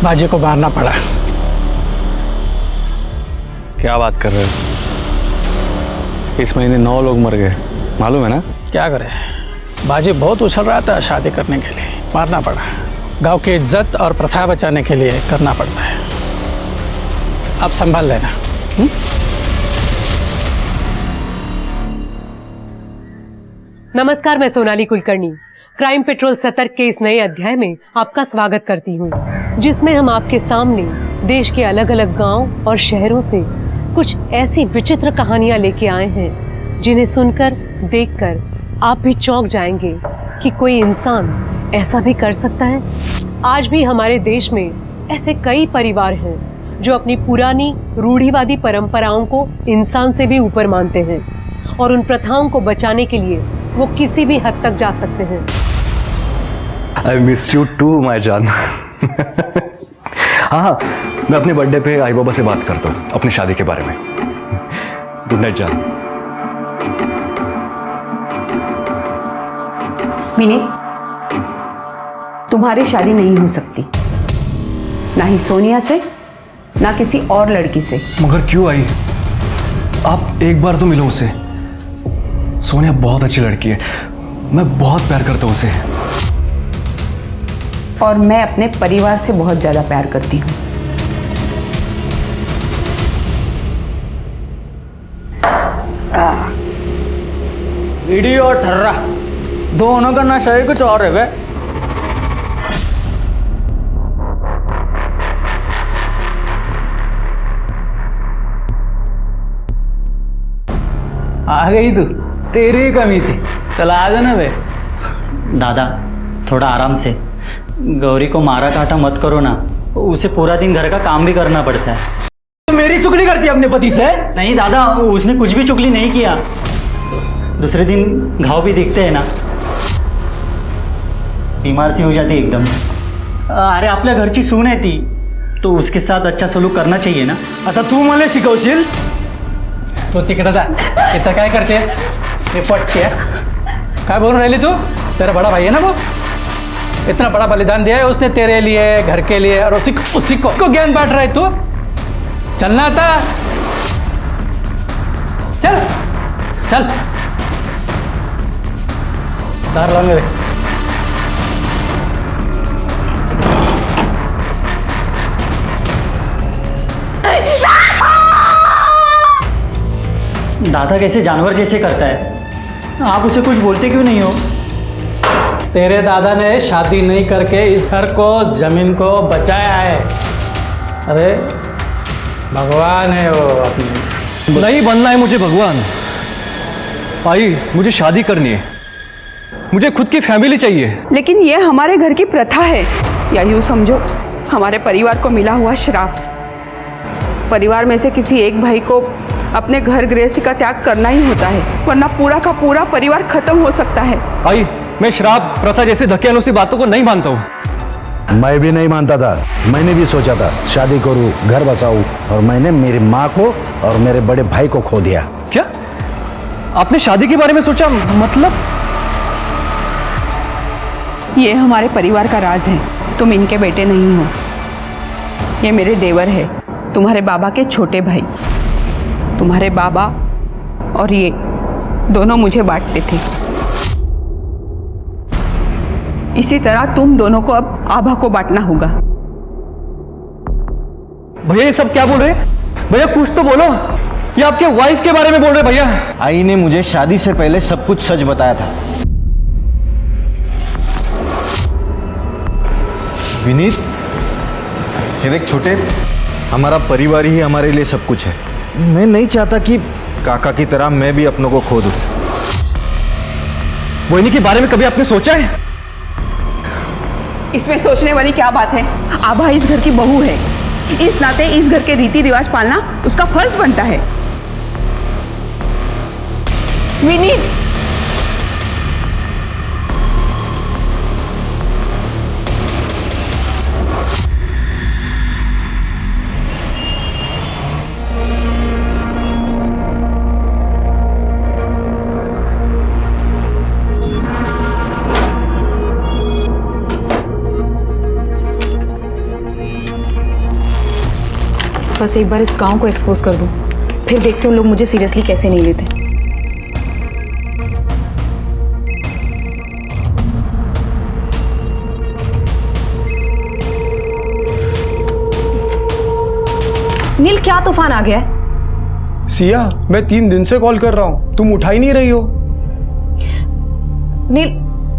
बाजी को मारना पड़ा। क्या बात कर रहे हो? इस महीने 9 लोग मर गए, मालूम है ना? क्या करे, बाजी बहुत उछल रहा था शादी करने के लिए, मारना पड़ा। गांव की इज्जत और प्रथा बचाने के लिए करना पड़ता है। अब संभाल लेना। नमस्कार, मैं सोनाली कुलकर्णी क्राइम पेट्रोल सतर्क के इस नए अध्याय में आपका स्वागत करती हूँ, जिसमें हम आपके सामने देश के अलग अलग गांव और शहरों से कुछ ऐसी विचित्र कहानियां लेके आए हैं जिन्हें सुनकर, देखकर आप भी चौंक जाएंगे कि कोई इंसान ऐसा भी कर सकता है। आज भी हमारे देश में ऐसे कई परिवार हैं जो अपनी पुरानी रूढ़िवादी परंपराओं को इंसान से भी ऊपर मानते हैं और उन प्रथाओं को बचाने के लिए वो किसी भी हद तक जा सकते हैं। I miss you too, my जान। हाँ, मैं अपने बर्थडे पे आई बाबा से बात करता हूँ अपनी शादी के बारे में। गुड नाइट जान। विनीत, तुम्हारी शादी नहीं हो सकती, ना ही सोनिया से, ना किसी और लड़की से। मगर क्यों आई? आप एक बार तो मिलो उसे। सोनिया बहुत अच्छी लड़की है, मैं बहुत प्यार करता हूँ उसे। और मैं अपने परिवार से बहुत ज्यादा प्यार करती हूँ। वीडियो और ठर्रा दोनों का नशा ही कुछ और है बे। आ गई तू, तेरी ही कमी थी। चला आ जाना बे। दादा थोड़ा आराम से, गौरी को मारा काटा मत करो ना, उसे पूरा दिन घर का काम भी करना पड़ता है। तो मेरी चुगली करती है अपने पति से? नहीं दादा, उसने कुछ भी चुगली नहीं किया। दूसरे दिन घाव भी दिखते हैं ना, बीमार सी हो जाती एकदम। अरे आपल्या घरची सून आहे ती, तो उसके साथ अच्छा सलूक करना चाहिए ना। आता तू मला शिकवशील? तो तिकडे जा, इथं काय करते? ये पटके काय बोल रही तू? तेरा बड़ा भाई है ना वो, इतना बड़ा बलिदान दिया है उसने तेरे लिए, घर के लिए, और उसी को ज्ञान बांट रहा है तू। चलना था, चल चल दार लाऊंगे। दादा कैसे जानवर जैसे करता है, आप उसे कुछ बोलते क्यों नहीं हो? तेरे दादा ने शादी नहीं करके इस घर को, जमीन को बचाया है। अरे भगवान है वो अपने। नहीं बनना है मुझे भगवान। आई, मुझे शादी करनी है, मुझे खुद की फैमिली चाहिए। लेकिन ये हमारे घर की प्रथा है, या यूं समझो हमारे परिवार को मिला हुआ श्राप। परिवार में से किसी एक भाई को अपने घर गृहस्थी का त्याग करना ही होता है, वरना पूरा का पूरा परिवार खत्म हो सकता है। आई, मैं श्राप, प्रथा जैसे धक्केनुसी बातों को नहीं मानता हूँ। मैं भी नहीं मानता था। मैंने भी सोचा था शादी करूं, घर बसाऊं, और मैंने मेरी माँ को और मेरे बड़े भाई को खो दिया। क्या आपने शादी के बारे में सोचा? मतलब ये हमारे परिवार का राज है, तुम इनके बेटे नहीं हो। ये मेरे देवर है, तुम्हारे बाबा के छोटे भाई। तुम्हारे बाबा और ये दोनों मुझे बांटते थे, इसी तरह तुम दोनों को अब आभा को बांटना होगा। भैया ये सब क्या बोल रहे? भैया कुछ तो बोलो, ये आपके वाइफ के बारे में बोल रहे भैया। आई ने मुझे शादी से पहले सब कुछ सच बताया था। विनीत, ये देख छोटे, हमारा परिवार ही हमारे लिए सब कुछ है। मैं नहीं चाहता कि काका की तरह मैं भी अपनों को खो दूं। मोहिनी के बारे में कभी आपने सोचा है? इसमें सोचने वाली क्या बात है? आभा इस घर की बहू है, इस नाते इस घर के रीति रिवाज पालना उसका फर्ज बनता है। विनीत, बस एक बार इस गांव को एक्सपोज कर दूं, फिर देखते हैं लोग मुझे सीरियसली कैसे नहीं लेते। नील, क्या तूफान आ गया है? सिया, मैं 3 दिन से कॉल कर रहा हूँ, तुम उठा ही नहीं रही हो। नील,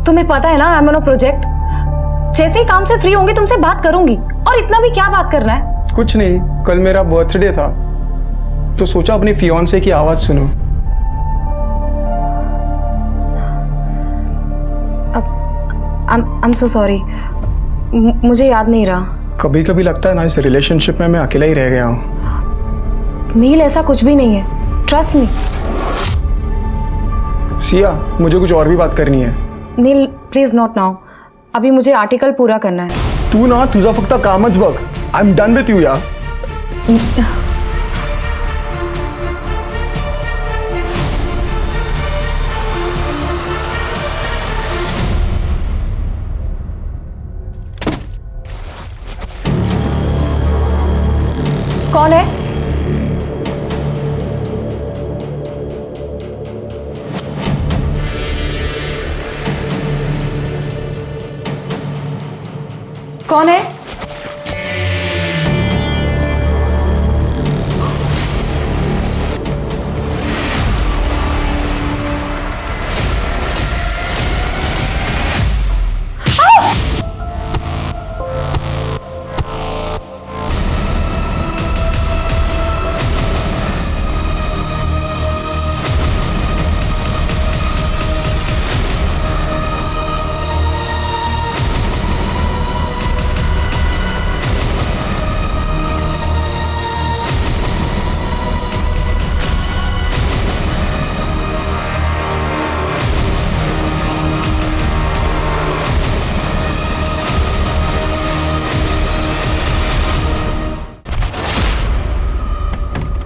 तुम्हें पता है ना I am on a project. जैसे ही काम से फ्री होंगी तुमसे बात करूंगी। और इतना भी क्या बात करना है? कुछ नहीं, कल मेरा बर्थडे था तो सोचा अपनी फियांसे की आवाज सुनो। I'm so sorry, मुझे याद नहीं रहा। कभी कभी लगता है ना इस रिलेशनशिप में मैं अकेला ही रह गया हूँ। नील, ऐसा कुछ भी नहीं है, ट्रस्ट मी। सिया, मुझे कुछ और भी बात करनी है। नील प्लीज नॉट नाउ, अभी मुझे आर्टिकल पूरा करना है। तू ना तुझा फक्त कामच बघ। I am done with you यार। कौन है? कौन है?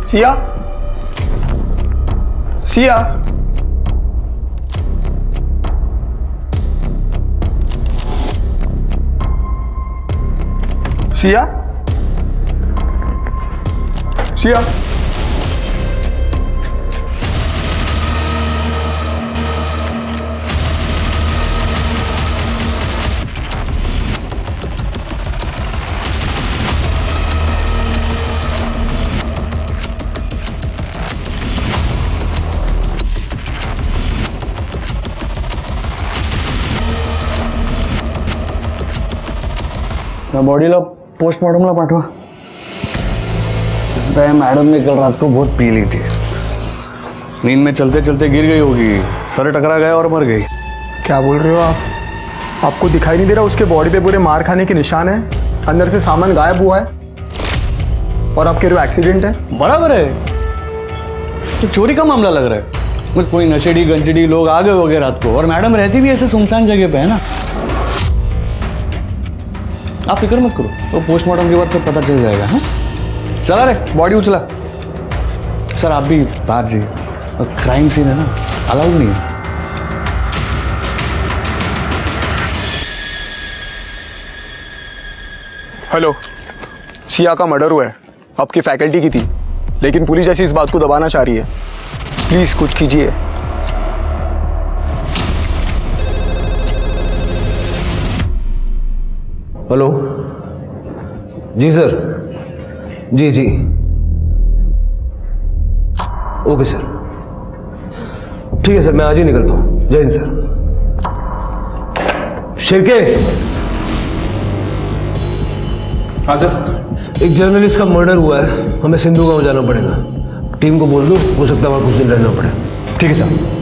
सिया, सिया, सिया, सिया। बॉडीला पोस्टमॉर्टमला पाठवा। मैडम ने कल रात को बहुत पी ली थी, नींद में चलते चलते गिर गई होगी, सर टकरा गया और मर गई। क्या बोल रहे हो आप? आपको दिखाई नहीं दे रहा उसके बॉडी पे पूरे मार खाने के निशान है, अंदर से सामान गायब हुआ है और आप कह रहे हो एक्सीडेंट है? बराबर है, तो चोरी का मामला लग रहा है। कुछ कोई नशेड़ी गंजड़ी लोग आ गए होंगे रात को, और मैडम रहती भी ऐसे सुनसान जगह पे है ना। आप फिक्र मत करो, तो पोस्टमार्टम के बाद सब पता चल जाएगा। हाँ, चला रे, बॉडी उचला। सर आप भी बाहर जी, क्राइम सीन है ना, अलाउड नहीं है। हेलो, सिया का मर्डर हुआ है, आपकी फैकल्टी की थी, लेकिन पुलिस ऐसी इस बात को दबाना चाह रही है। प्लीज कुछ कीजिए। हेलो जी सर, जी जी ओके सर, ठीक है सर, मैं आज ही निकलता हूँ। जय हिंद सर। शिरके। हाँ सर। एक जर्नलिस्ट का मर्डर हुआ है, हमें सिंधु गांव जाना पड़ेगा। टीम को बोल दो, हो सकता है वहाँ कुछ दिन रहना पड़े। ठीक है सर।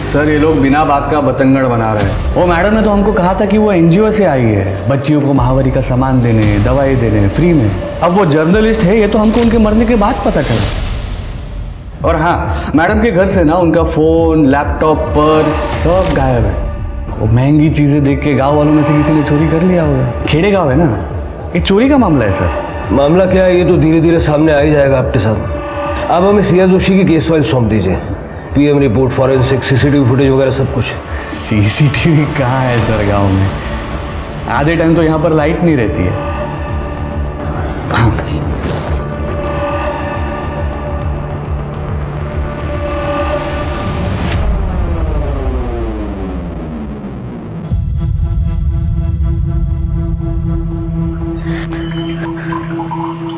सर ये लोग बिना बात का बतंगड़ बना रहे हैं। वो मैडम ने तो हमको कहा था कि वो एनजीओ से आई है, बच्चियों को महावारी का सामान देने, दवाई देने फ्री में। अब वो जर्नलिस्ट है, ये तो हमको उनके मरने के बाद पता चला। और हाँ, मैडम के घर से ना उनका फ़ोन, लैपटॉप, पर्स सब गायब है। वो महंगी चीज़ें देख के गाँव वालों में से किसी ने चोरी कर लिया होगा। खेड़े गाँव है ना, ये चोरी का मामला है सर। मामला क्या है ये तो धीरे धीरे सामने आ ही जाएगा आपके साथ। अब हमें सिया जोशी की केस फाइल सौंप दीजिए, PM report, forensic, CCTV footage वगैरह सब कुछ। सीसीटीवी कहाँ है सर गांव में? आधे टाइम तो यहाँ पर लाइट नहीं रहती है।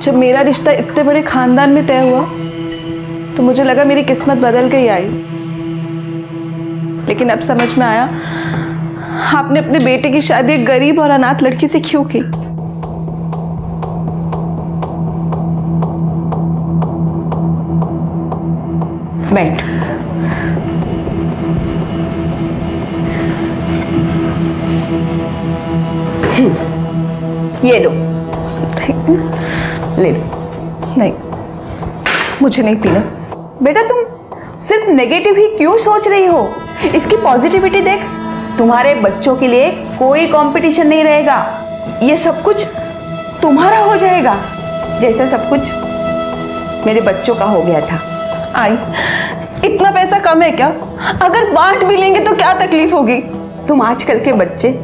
जब मेरा रिश्ता इतने बड़े खानदान में तय हुआ तो मुझे लगा मेरी किस्मत बदल गई आई, लेकिन अब समझ में आया आपने अपने बेटे की शादी एक गरीब और अनाथ लड़की से क्यों की। बैठ। ये लो, ले लो। नहीं, मुझे नहीं पीना। बेटा तुम सिर्फ नेगेटिव ही क्यों सोच रही हो? इसकी पॉजिटिविटी देख। तुम्हारे बच्चों के लिए कोई कंपटीशन नहीं रहेगा, ये सब कुछ तुम्हारा हो जाएगा, जैसा सब कुछ मेरे बच्चों का हो गया था। आई, इतना पैसा कम है क्या? अगर बांट भी लेंगे तो क्या तकलीफ होगी? तुम आजकल के बच्चे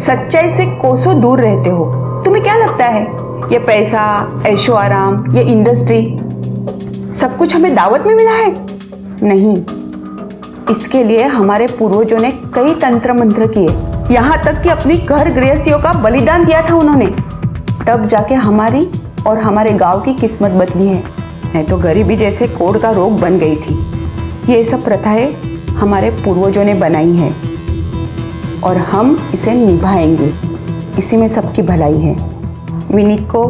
सच्चाई से कोसों दूर रहते हो। तुम्हें क्या लगता है ये पैसा, ऐशो आराम, ये इंडस्ट्री सब कुछ हमें दावत में मिला है? नहीं, इसके लिए हमारे पूर्वजों ने कई तंत्र मंत्र किए, यहाँ तक कि अपनी घर गृहस्थियों का बलिदान दिया था उन्होंने, तब जाके हमारी और हमारे गांव की किस्मत बदली है। नहीं तो गरीबी जैसे कोढ़ का रोग बन गई थी। ये सब प्रथाएं हमारे पूर्वजों ने बनाई हैं और हम इसे निभाएंगे, इसी में सबकी भलाई है। विनीत को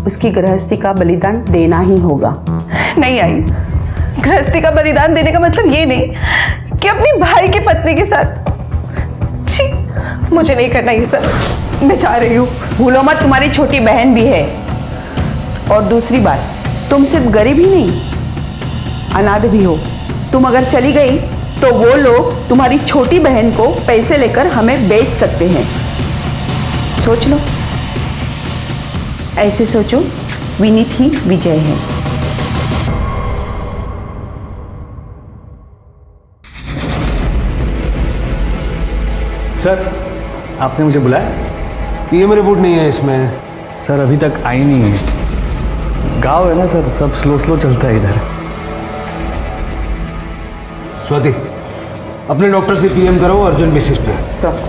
उसकी गृहस्थी का बलिदान देना ही होगा। नहीं आई, गृहस्थी का बलिदान देने का मतलब ये नहीं कि अपनी भाई की पत्नी के साथ। छी, मुझे नहीं करना ये सब। मैं जा रही हूँ। भूलो मत, तुम्हारी छोटी बहन भी है। और दूसरी बात, तुम सिर्फ गरीब ही नहीं, अनाथ भी हो। तुम अगर चली गई तो वो लोग तुम्हारी छोटी बहन को पैसे लेकर हमें बेच सकते हैं। सोच लो, ऐसे सोचो, विनीत ही विजय है। सर, आपने मुझे बुलाया? पीएम रिपोर्ट नहीं है इसमें। सर अभी तक आई नहीं है। गांव है ना सर, सब स्लो स्लो चलता है इधर। स्वाति, अपने डॉक्टर से पीएम करो अर्जेंट बेसिस पे। सर,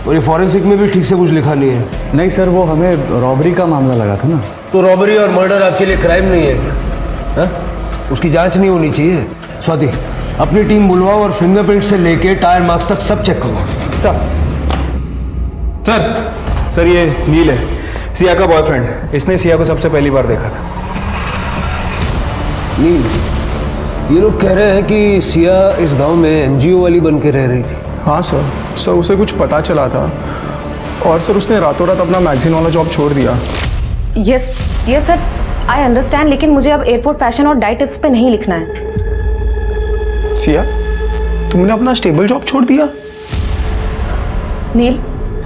और ये फॉरेंसिक में भी ठीक से कुछ लिखा नहीं है। नहीं सर, वो हमें रॉबरी का मामला लगा था ना। तो रॉबरी और मर्डर आपके लिए क्राइम नहीं है क्या? उसकी जांच नहीं होनी चाहिए? स्वाति, अपनी टीम बुलवाओ और फिंगरप्रिंट से लेके टायर मार्क्स तक सब चेक करो। सर ये नील है, सिया का बॉयफ्रेंड। इसने सिया को सबसे पहली बार देखा था। नील, ये लोग कह रहे हैं कि सिया इस गांव में एनजीओ वाली बन के रह रही थी। हाँ सर, उसे कुछ पता चला था और सर उसने रातों रात अपना मैगजीन वाला जॉब छोड़ दिया। यस सर, आई अंडरस्टैंड, लेकिन मुझे अब एयरपोर्ट फैशन और डाइट टिप्स पे नहीं लिखना है। सिया, तुमने अपना स्टेबल जॉब छोड़ दिया? Neel,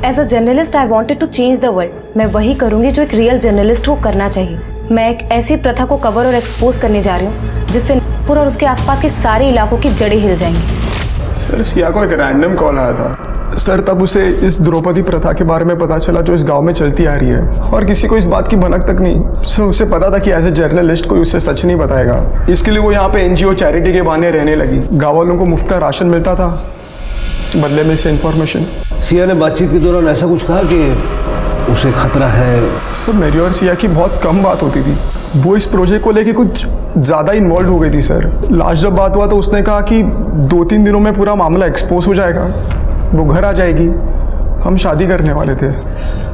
as a journalist I wanted to change the world. मैं वही करूंगी जो एक रियल जर्नलिस्ट को करना चाहिए। मैं एक ऐसी प्रथा को कवर और एक्सपोज करने जा रही हूँ जिससे नागपुर और उसके आसपास के सारे इलाकों की जड़ें हिल जाएंगी। सर, सिया को एक रैंडम कॉल आया था सर, तब उसे इस द्रौपदी प्रथा के बारे में पता चला जो इस गांव में चलती आ रही है, और किसी को इस बात की भनक तक नहीं। सर, उसे पता था कि एज ए जर्नलिस्ट कोई उसे सच नहीं बताएगा। इसके लिए वो यहाँ पे एनजीओ चैरिटी के बहाने रहने लगी। गाँव वालों को मुफ्त का राशन मिलता था, बदले में से इन्फॉर्मेशन। सिया ने बातचीत के दौरान ऐसा कुछ कहा कि उसे खतरा है? सर, मेरी और सिया की बहुत कम बात होती थी। वो इस प्रोजेक्ट को लेके कुछ ज़्यादा इन्वॉल्व हो गई थी सर। लास्ट जब बात हुआ तो उसने कहा कि 2-3 दिनों में पूरा मामला एक्सपोज हो जाएगा, वो घर आ जाएगी, हम शादी करने वाले थे।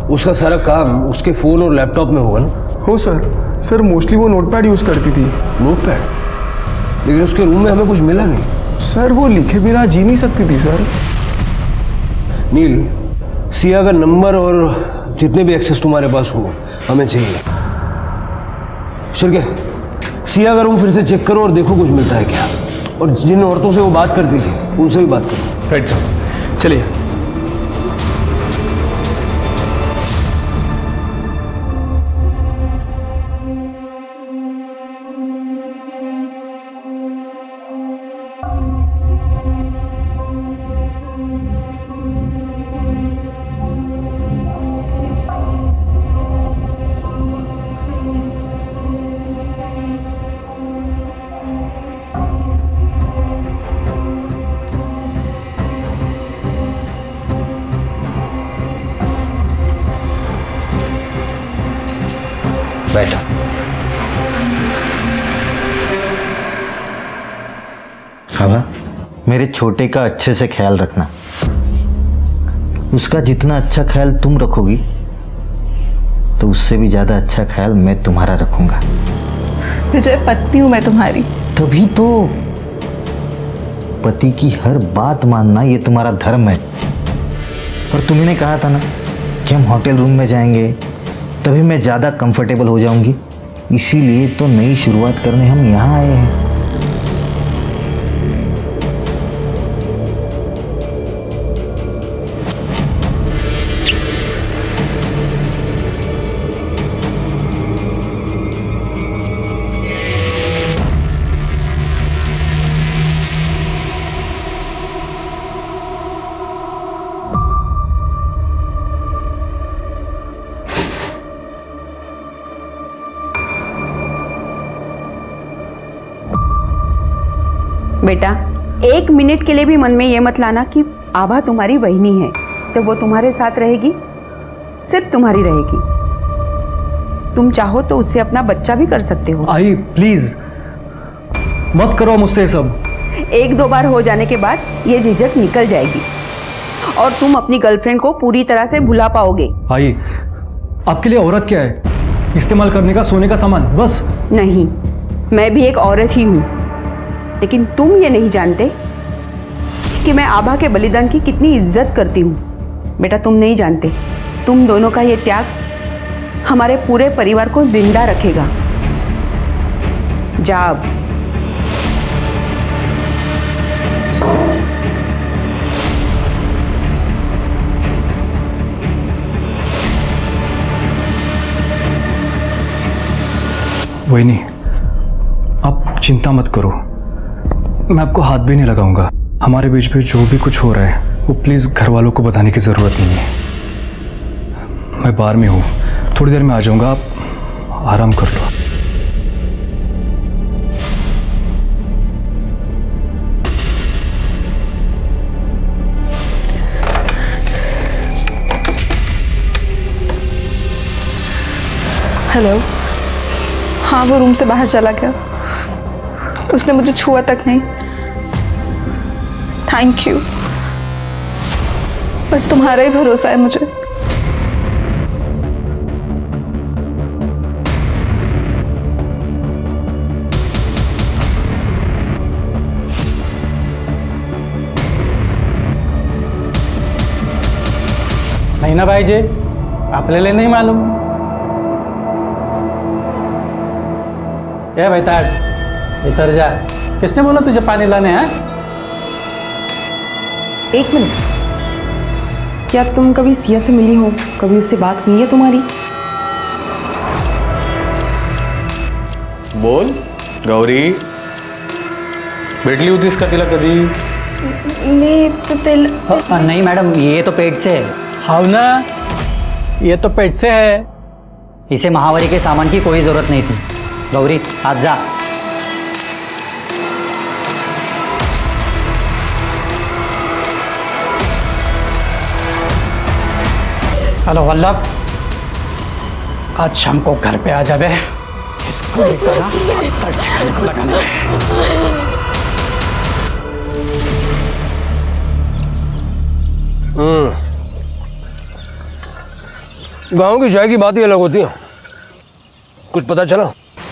उसका सारा काम उसके फ़ोन और लैपटॉप में होगा ना? हो सर, मोस्टली वो नोटपैड यूज़ करती थी। नोटपैड? लेकिन उसके रूम में हमें कुछ मिला नहीं। सर, वो लिखे बिना जी नहीं सकती थी सर। नील, सिया का नंबर और जितने भी एक्सेस तुम्हारे पास हो हमें चाहिए। शिरके, सिया का रूम फिर से चेक करो और देखो कुछ मिलता है क्या, और जिन औरतों से वो बात करती थी उनसे भी बात करो। राइट साहब, चलिए। बैठो। आभा, मेरे छोटे का अच्छे से ख्याल रखना। उसका जितना अच्छा ख्याल तुम रखोगी तो उससे भी ज्यादा अच्छा ख्याल मैं तुम्हारा रखूंगा। विजय, पत्नी हूँ मैं तुम्हारी। तभी तो पति की हर बात मानना ये तुम्हारा धर्म है। और तुमने कहा था ना कि हम होटल रूम में जाएंगे, तभी मैं ज़्यादा कंफर्टेबल हो जाऊंगी। इसीलिए तो नई शुरुआत करने हम यहाँ आए हैं। बेटा, 1 मिनट के लिए भी मन में ये मत लाना कि आभा तुम्हारी बहनी है। जब वो तुम्हारे साथ रहेगी, सिर्फ तुम्हारी रहेगी। तुम चाहो तो उससे अपना बच्चा भी कर सकते हो। आई प्लीज मत करो मुझसे सब। 1-2 बार हो जाने के बाद ये झिझक निकल जाएगी और तुम अपनी गर्लफ्रेंड को पूरी तरह से भुला पाओगे। आई, आपके लिए औरत क्या है? इस्तेमाल करने का सोने का सामान बस। नहीं, मैं भी एक औरत ही हूँ, लेकिन तुम ये नहीं जानते कि मैं आभा के बलिदान की कितनी इज्जत करती हूँ। बेटा, तुम नहीं जानते, तुम दोनों का ये त्याग हमारे पूरे परिवार को जिंदा रखेगा। जा अब। वही, आप चिंता मत करो, मैं आपको हाथ भी नहीं लगाऊंगा। हमारे बीच में जो भी कुछ हो रहा है वो प्लीज़ घर वालों को बताने की ज़रूरत नहीं है। मैं बाहर में हूँ, थोड़ी देर में आ जाऊंगा, आप आराम कर लो। हेलो। हाँ, वो रूम से बाहर चला गया, उसने मुझे छुआ तक नहीं। थैंक यू, बस तुम्हारा ही भरोसा है मुझे। नहीं ना भाई जी, आपल्याला नहीं मालूम। ए भाई ताज, इधर जा। किसने बोला तुझे पानी लाने हैं? 1 मिनट, क्या तुम कभी सिया से मिली हो? कभी उससे बात हुई है तुम्हारी? बोल गौरी, भेटली होतीस का तिला कधी? नहीं मैडम, ये तो पेट से है। हाँ ना, ये तो पेट से है। इसे महावारी के सामान की कोई जरूरत नहीं थी। गौरी, आज जा। हेलो वल्लभ, आज शाम को घर पे आ जावे। इसको लेकर ना ठिकाने को लगाने गांव की चाय की बात ही अलग होती है। कुछ पता चला?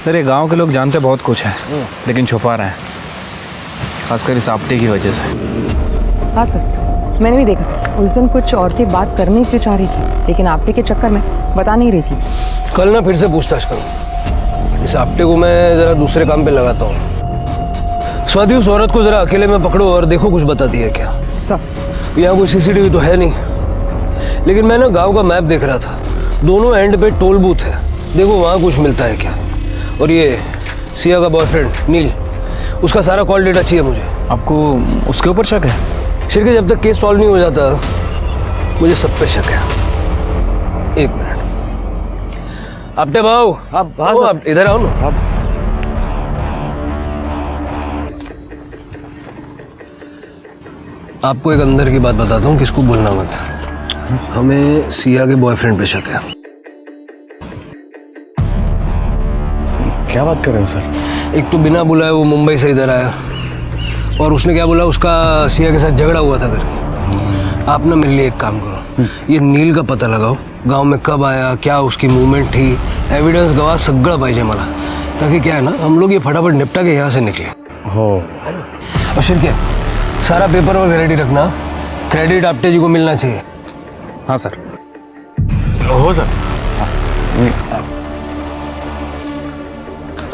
सर, ये गांव के लोग जानते बहुत कुछ है, लेकिन छुपा रहे हैं, खासकर इस आपटे की वजह से। हाँ सर, मैंने भी देखा। उस दिन कुछ औरतें बात करनी तो चाह रही थी, लेकिन आपटे के चक्कर में बता नहीं रही थी। कल ना फिर से पूछताछ करो। इस आपटे को मैं जरा दूसरे काम पे लगाता हूँ। स्वाति, उस औरत को जरा अकेले में पकड़ो और देखो कुछ बताती है क्या। सर, यहाँ कोई सीसीटीवी तो है नहीं, लेकिन मैं ना गाँव का मैप देख रहा था। दोनों एंड पे टोल बूथ है, देखो वहाँ कुछ मिलता है क्या। और ये सिया का बॉयफ्रेंड नील, उसका सारा कॉल डेटा चाहिए मुझे। आपको उसके ऊपर शक है? शिरके, जब तक केस सॉल्व नहीं हो जाता मुझे सब पे शक है। 1 मिनट। आपटे भाऊ, आप इधर आओ ना। आपको एक अंदर की बात बताता हूँ, किसको बोलना मत। हमें सिया के बॉयफ्रेंड पे शक है। क्या बात कर रहे हो सर? एक तो बिना बुलाए वो मुंबई से इधर आया और उसने क्या बोला, उसका सिया के साथ झगड़ा हुआ था करके। आप ना मेरे लिए एक काम करो, ये नील का पता लगाओ, गांव में कब आया, क्या उसकी मूवमेंट थी, एविडेंस गवाह सगळं पाहिजे मला, ताकि क्या है ना हम लोग ये फटाफट निपटा के यहाँ से निकले। हो। और फिर क्या, सारा पेपर वर्क रेडी रखना, क्रेडिट आपटे जी को मिलना चाहिए। हाँ सर। हो सर।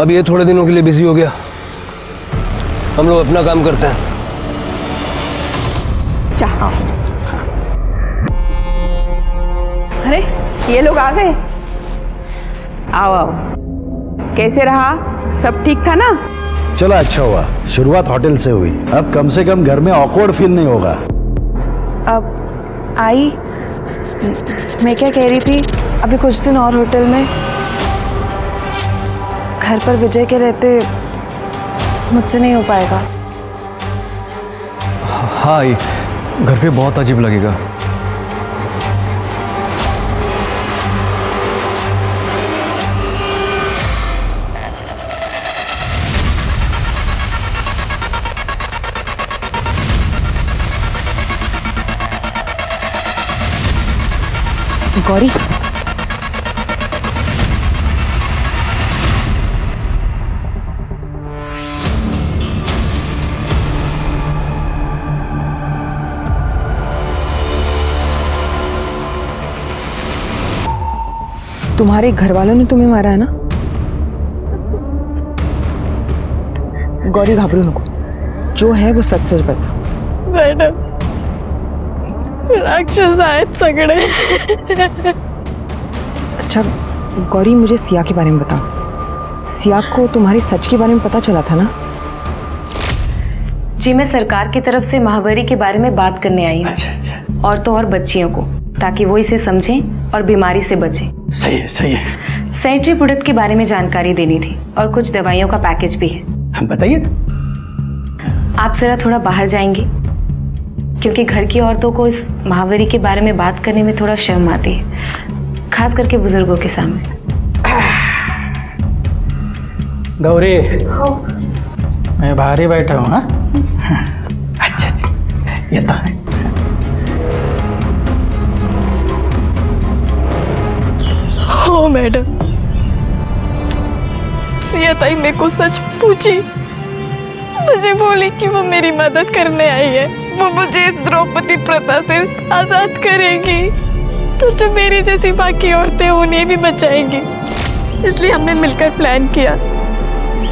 अब ये थोड़े दिनों के लिए बिजी हो गया, हम लोग अपना काम करते हैं। चाह। अरे ये लोग आ गए। आओ आओ, कैसे रहा, सब ठीक था ना? चलो अच्छा हुआ, शुरुआत होटल से हुई, अब कम से कम घर में ऑकवर्ड फील नहीं होगा। अब आई, मैं क्या कह रही थी, अभी कुछ दिन और होटल में, घर पर विजय के रहते मुझसे नहीं हो पाएगा। हाँ आई, घर पे बहुत अजीब लगेगा। गौरी, तुम्हारे घर वालों ने तुम्हें मारा है ना? गौरी घबरो नको, जो है वो सच सच बता। मैडम, राक्षस आहेत सगळे। अच्छा गौरी, मुझे सिया के बारे में बताओ, सिया को तुम्हारे सच के बारे में पता चला था ना? जी, मैं सरकार की तरफ से महावरी के बारे में बात करने आई हूँ। अच्छा। और तो और बच्चियों को, ताकि वो इसे समझें और बीमारी से बचें। सही है, सही है। सैनिटरी प्रोडक्ट के बारे में जानकारी देनी थी और कुछ दवाइयों का पैकेज भी है। बताइए ना। आप जरा थोड़ा बाहर जाएंगे, क्योंकि घर की औरतों को इस महावरी के बारे में बात करने में थोड़ा शर्म आती है, खास करके बुजुर्गों के सामने। गौरी, मैं बाहर ही बैठा हूँ। हाँ, अच्छा, ये तो है। हो मैडम, सिया ताई मेरे को सच पूछी, मुझे बोली कि वो मेरी मदद करने आई है, वो मुझे इस द्रौपदी प्रथा से आजाद करेगी, तो जो मेरी जैसी बाकी औरतें उन्हें भी बचाएंगी। इसलिए हमने मिलकर प्लान किया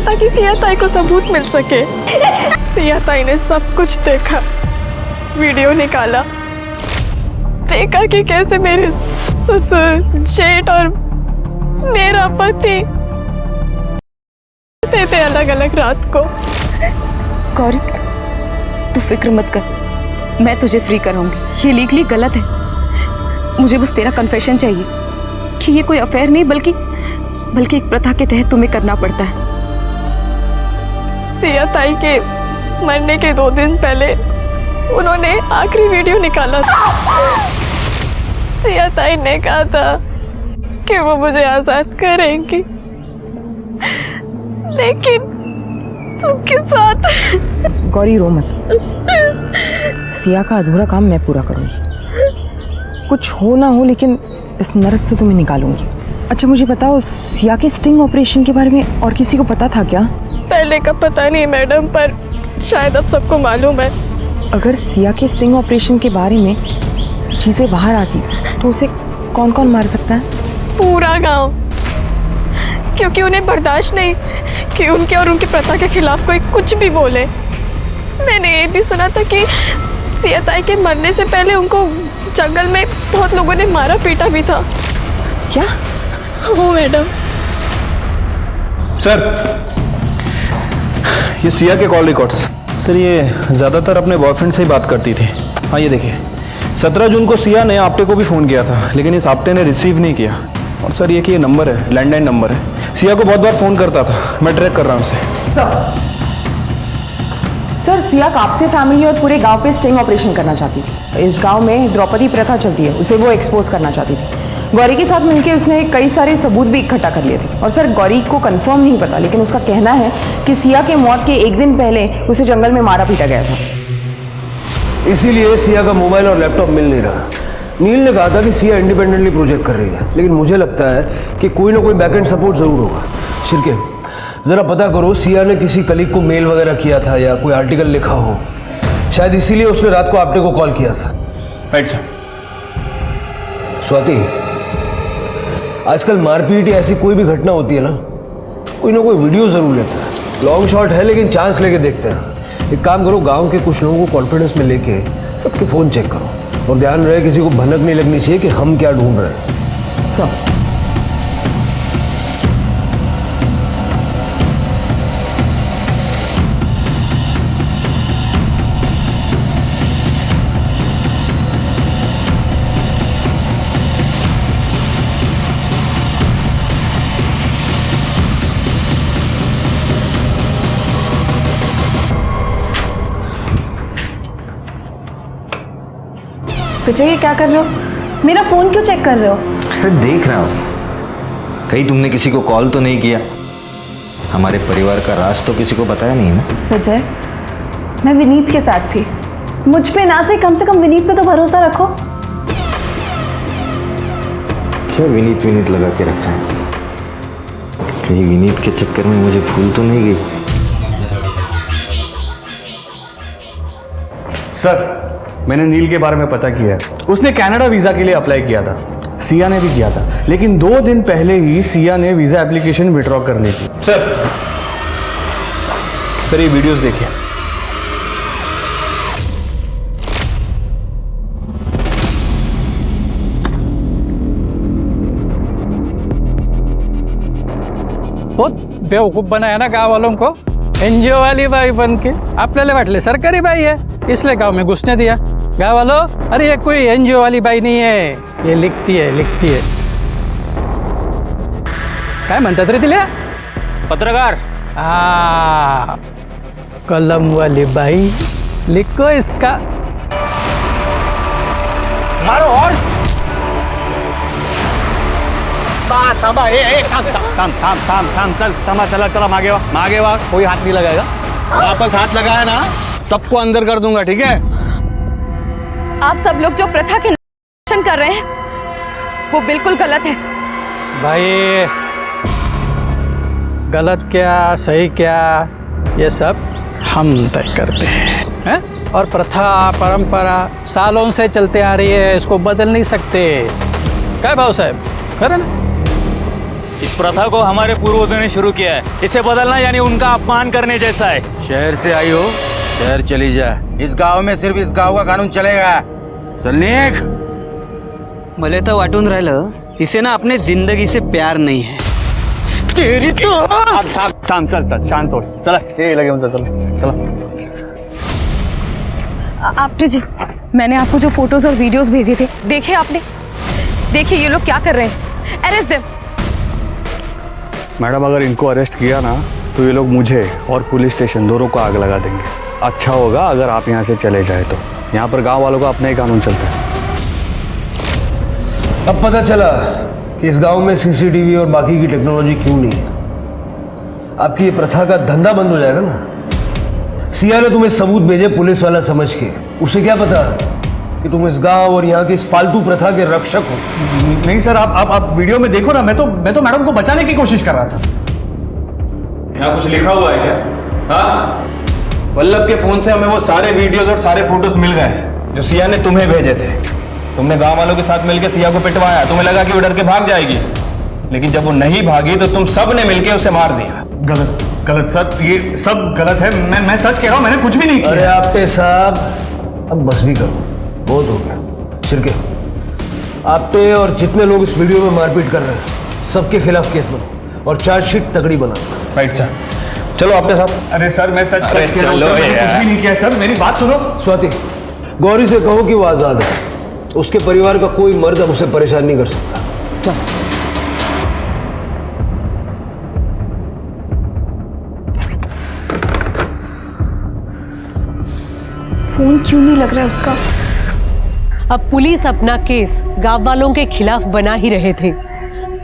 ताकि सिया ताई को सबूत मिल सके। सिया ताई ने सब कुछ देखा, वीडियो निकाला, देखा कि कैसे मेरे ससुर, जेठ और मेरा पति थे अलग अलग रात को। गौरी, तू फिक्र मत कर, मैं तुझे फ्री कराऊंगी। ये लीगली गलत है, मुझे बस तेरा कन्फेशन चाहिए कि ये कोई अफेयर नहीं बल्कि एक प्रथा के तहत तुम्हें करना पड़ता है। सिया ताई के मरने के 2 दिन पहले उन्होंने आखिरी वीडियो निकाला था। सिया ताई ने कहा था कि वो मुझे आजाद करेंगी, लेकिन तुमके साथ। गौरी रो मत, सिया का अधूरा काम मैं पूरा करूंगी, कुछ हो ना हो लेकिन इस नरस से तुम्हें निकालूंगी। अच्छा मुझे बताओ, सिया के स्टिंग ऑपरेशन के बारे में और किसी को पता था क्या? पहले का पता नहीं मैडम, पर शायद अब सबको मालूम है। अगर सिया के स्टिंग ऑपरेशन के बारे में चीजें बाहर आती तो उसे कौन कौन मार सकता है? पूरा गांव, क्योंकि उन्हें बर्दाश्त नहीं कि उनके और उनकी प्रथा के खिलाफ कोई कुछ भी बोले। मैंने ये भी सुना था कि सिया ताई के मरने से पहले उनको जंगल में बहुत लोगों ने मारा पीटा भी था। क्या? हो मैडम। सर, ये सिया के कॉल रिकॉर्ड्स। सर ये ज़्यादातर अपने बॉयफ्रेंड से ही बात करती थी। हाँ ये देखिए, 17 जून को सिया ने आपटे को भी फ़ोन किया था, लेकिन इस आपटे ने रिसीव नहीं किया। और सर ये नंबर है, लैंडलाइन नंबर है, सिया को बहुत बार फ़ोन करता था, मैं ट्रैक कर रहा हूँ उसे। सर सिया कापसे फैमिली और पूरे गांव पे स्टिंग ऑपरेशन करना चाहती थी। इस गांव में द्रौपदी प्रथा चलती है, उसे वो एक्सपोज करना चाहती थी। गौरी के साथ मिलकर उसने कई सारे सबूत भी इकट्ठा कर लिए थे। और सर, गौरी को कंफर्म नहीं पता, लेकिन उसका कहना है कि सिया के मौत के एक दिन पहले उसे जंगल में मारा पीटा गया था। इसीलिए सिया का मोबाइल और लैपटॉप मिल नहीं रहा। नील ने कहा था कि सिया इंडिपेंडेंटली प्रोजेक्ट कर रही है, लेकिन मुझे लगता है कि कोई ना कोई बैकएंड सपोर्ट जरूर होगा। शिरके, जरा पता करो सिया ने किसी कलीग को मेल वगैरह किया था या कोई आर्टिकल लिखा हो, शायद इसीलिए उसने रात को आपटे को कॉल किया था। Right sir. स्वाति, आजकल मारपीट या ऐसी कोई भी घटना होती है ना कोई वीडियो जरूर लेता है। लॉन्ग शॉट है लेकिन चांस लेके देखते हैं। एक काम करो, गांव के कुछ लोगों को कॉन्फिडेंस में लेके सबके फ़ोन चेक करो और ध्यान रहे किसी को भनक नहीं लगनी चाहिए कि हम क्या ढूंढ रहे हैं। सब विजय, ये क्या कर रहे हो? मेरा फोन क्यों चेक कर रहे हो? अरे देख रहा हूँ कहीं तुमने किसी को कॉल तो नहीं किया। हमारे परिवार का राज तो किसी को बताया नहीं ना। विजय, मैं विनीत के साथ थी। मुझ पे ना से कम विनीत पे तो भरोसा रखो। क्या विनीत लगा के रखा है? कहीं विनीत के चक्कर में मुझे भूल तो नहीं गई? सर, मैंने नील के बारे में पता किया है। उसने कनाडा वीज़ा के लिए अप्लाई किया था, सिया ने भी किया था, लेकिन 2 दिन पहले ही सिया ने वीज़ा एप्लीकेशन विड्रॉ कर ली थी। सर ये वीडियोस देखिए। बहुत बेवकूफ बनाया ना गाँव वालों को। एनजीओ वाली बाई बन के आपल्याला वाटले सरकारी बाई है इसलिए गांव में घुसने दिया। गाँव वालों, अरे ये कोई एनजीओ वाली बाई नहीं है, ये लिखती है। काय म्हणतात रे तिला? पत्रकार। कलम वाली बाई, लिखो इसका। मारो और थाम चल मागे वा कोई हाथ नहीं लगाएगा। वापस हाथ लगाया ना सबको अंदर कर दूंगा, ठीक है? आप सब लोग जो प्रथा के नाम कर रहे हैं वो बिल्कुल गलत है। भाई, गलत क्या सही क्या ये सब हम तय करते हैं? और प्रथा परंपरा सालों से चलते आ रही है, इसको बदल नहीं सकते। क्या भाव साहब, खरा ना? इस प्रथा को हमारे पूर्वजों ने शुरू किया है, इसे बदलना यानी उनका अपमान करने जैसा है। शहर से आई हो, शहर चली जा। इस गांव में सिर्फ इस गांव का कानून चलेगा। सलनीक, मले तो वाटून राहिलं इसे ना अपने जिंदगी से प्यार नहीं है। तेरी तो थाम चल शांत हो, चला ये लगे मुझे, चला। आपटे जी, मैंने आपको जो फोटोज और वीडियोस भेजे थे देखे आपने? देखिए ये लोग क्या कर रहे हैं। Arrest them. मैडम, अगर इनको अरेस्ट किया ना तो ये लोग मुझे और पुलिस स्टेशन दोनों को आग लगा देंगे। अच्छा होगा अगर आप यहाँ से चले जाए तो। यहाँ पर गांव वालों का अपना ही कानून चलता है। अब पता चला कि इस गांव में सीसीटीवी और बाकी की टेक्नोलॉजी क्यों नहीं है। आपकी ये प्रथा का धंधा बंद हो जाएगा ना। सिया ने तुम्हें सबूत भेजे पुलिस वाला समझ के, उसे क्या पता कि तुम इस गांव और यहाँ की इस फालतू प्रथा के रक्षक हो। नहीं सर, आप वीडियो में देखो ना, मैं तो मैडम को बचाने की कोशिश कर रहा था। यहाँ कुछ लिखा हुआ है क्या? हाँ, वल्लभ के फोन से हमें वो सारे वीडियोस और सारे फोटोज मिल गए जो सिया ने तुम्हें भेजे थे। तुमने गांव वालों के साथ मिलकर सिया को पिटवाया, तुम्हें लगा कि वो डर के भाग जाएगी, लेकिन जब वो नहीं भागी तो तुम सब ने मिलकर उसे मार दिया। गलत सर, ये सब गलत है। मैं सच कह रहा हूँ, मैंने कुछ भी नहीं किया। अरे आपटे साहब, अब बस भी करो, बहुत हो गया। शिरके, आपटे और जितने लोग इस वीडियो में मारपीट कर रहे हैं सबके खिलाफ केस बनाओ और चार्जशीट तगड़ी बनाओ। राइट सर, चलो आपके साथ। अरे सर, मैं सच कह रहा हूं, मैंने कुछ भी नहीं किया सर। मेरी बात सुनो। स्वाति, गौरी से कहो कि वो आजाद है। उसके परिवार का कोई मर्द अब उसे परेशान नहीं कर सकता। सब फोन क्यों नहीं लग रहा है उसका? अब पुलिस अपना केस गांव वालों के खिलाफ बना ही रहे थे,